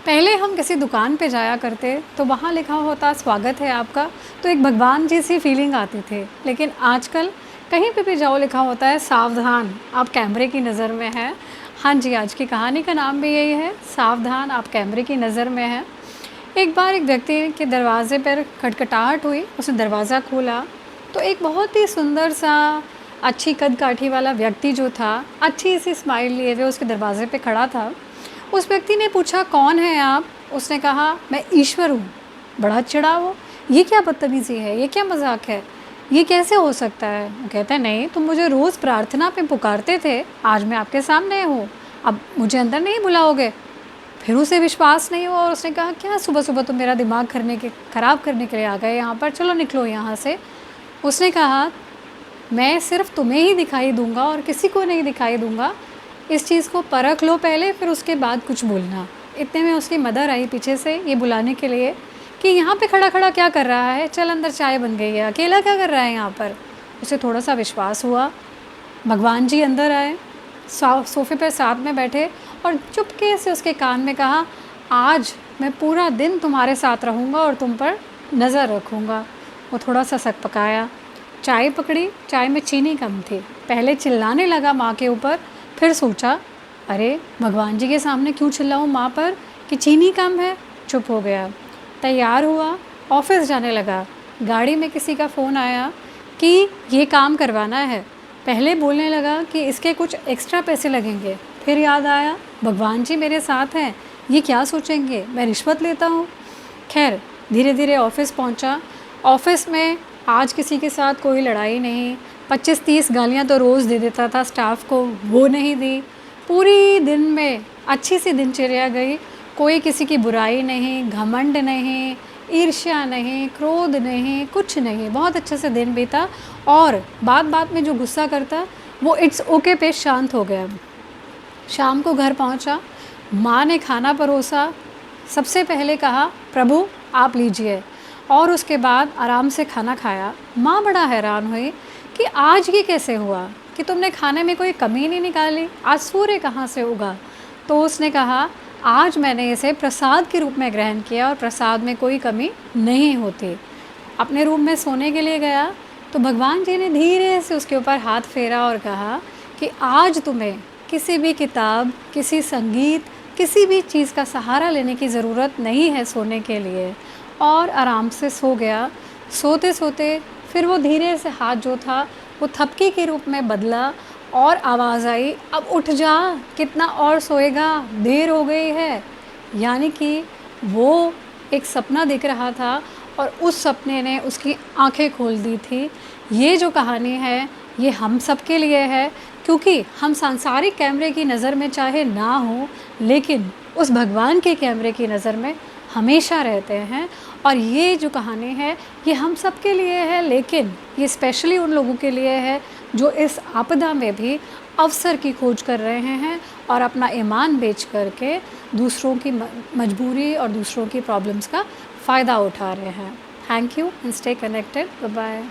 पहले हम किसी दुकान पे जाया करते तो वहाँ लिखा होता स्वागत है आपका, तो एक भगवान जैसी फीलिंग आती थी। लेकिन आजकल कहीं पे भी जाओ लिखा होता है सावधान आप कैमरे की नज़र में हैं। हाँ जी, आज की कहानी का नाम भी यही है, सावधान आप कैमरे की नज़र में हैं। एक बार एक व्यक्ति के दरवाजे पर खटखटाहट हुई, उसने दरवाज़ा खोला तो एक बहुत ही सुंदर सा अच्छी कद काठी वाला व्यक्ति जो था, अच्छी सी स्माइल लिए हुए उसके दरवाजे पे खड़ा था। उस व्यक्ति ने पूछा, कौन हैं आप? उसने कहा, मैं ईश्वर हूँ। बड़ा चिढ़ा वो, ये क्या बदतमीज़ी है, ये क्या मजाक है, ये कैसे हो सकता है? वो कहता है, नहीं तुम मुझे रोज़ प्रार्थना पे पुकारते थे, आज मैं आपके सामने हूँ, अब मुझे अंदर नहीं बुलाओगे? फिर उसे विश्वास नहीं हुआ और उसने कहा, क्या सुबह सुबह तुम मेरा दिमाग ख़राब करने के लिए आ गए यहाँ पर, चलो निकलो यहाँ से। उसने कहा, मैं सिर्फ तुम्हें ही दिखाई दूंगा और किसी को नहीं दिखाई दूंगा, इस चीज़ को परख लो पहले, फिर उसके बाद कुछ बोलना। इतने में उसकी मदर आई पीछे से ये बुलाने के लिए कि यहाँ पे खड़ा खड़ा क्या कर रहा है, चल अंदर चाय बन गई है, अकेला क्या कर रहा है यहाँ पर। उसे थोड़ा सा विश्वास हुआ। भगवान जी अंदर आए, सोफ़े पर साथ में बैठे और चुपके से उसके कान में कहा, आज मैं पूरा दिन तुम्हारे साथ रहूँगा और तुम पर नज़र रखूँगा। वो थोड़ा सा सकपकाया, चाय पकड़ी, चाय में चीनी कम थी। पहले चिल्लाने लगा माँ के ऊपर, फिर सोचा, अरे भगवान जी के सामने क्यों चिल्लाऊँ माँ पर कि चीनी कम है। चुप हो गया, तैयार हुआ, ऑफिस जाने लगा। गाड़ी में किसी का फ़ोन आया कि ये काम करवाना है। पहले बोलने लगा कि इसके कुछ एक्स्ट्रा पैसे लगेंगे, फिर याद आया भगवान जी मेरे साथ हैं, ये क्या सोचेंगे, मैं रिश्वत लेता हूँ। खैर धीरे धीरे ऑफिस पहुँचा। ऑफिस में आज किसी के साथ कोई लड़ाई नहीं, 25-30 गालियाँ तो रोज़ दे देता था स्टाफ को, वो नहीं दी। पूरी दिन में अच्छी सी दिनचर्या गई, कोई किसी की बुराई नहीं, घमंड नहीं, ईर्ष्या नहीं, क्रोध नहीं, कुछ नहीं, बहुत अच्छे से दिन बीता। और बात बात में जो गुस्सा करता वो इट्स ओके पे शांत हो गया। शाम को घर पहुंचा, माँ ने खाना परोसा, सबसे पहले कहा, प्रभु आप लीजिए, और उसके बाद आराम से खाना खाया। माँ बड़ा हैरान हुई कि आज ये कैसे हुआ कि तुमने खाने में कोई कमी नहीं निकाली, आज सूर्य कहाँ से उगा? तो उसने कहा, आज मैंने इसे प्रसाद के रूप में ग्रहण किया और प्रसाद में कोई कमी नहीं होती। अपने रूम में सोने के लिए गया तो भगवान जी ने धीरे से उसके ऊपर हाथ फेरा और कहा कि आज तुम्हें किसी भी किताब, किसी संगीत, किसी भी चीज़ का सहारा लेने की ज़रूरत नहीं है सोने के लिए। और आराम से सो गया। सोते सोते फिर वो धीरे से हाथ जो था वो थपकी के रूप में बदला और आवाज़ आई, अब उठ जा, कितना और सोएगा, देर हो गई है। यानी कि वो एक सपना दिख रहा था और उस सपने ने उसकी आंखें खोल दी थी। ये जो कहानी है ये हम सब के लिए है, क्योंकि हम सांसारिक कैमरे की नज़र में चाहे ना हो, लेकिन उस भगवान के कैमरे की नज़र में हमेशा रहते हैं। और ये जो कहानी है ये हम सब के लिए है, लेकिन ये स्पेशली उन लोगों के लिए है जो इस आपदा में भी अवसर की खोज कर रहे हैं और अपना ईमान बेच करके दूसरों की मजबूरी और दूसरों की प्रॉब्लम्स का फ़ायदा उठा रहे हैं। Thank you and stay connected. Bye bye.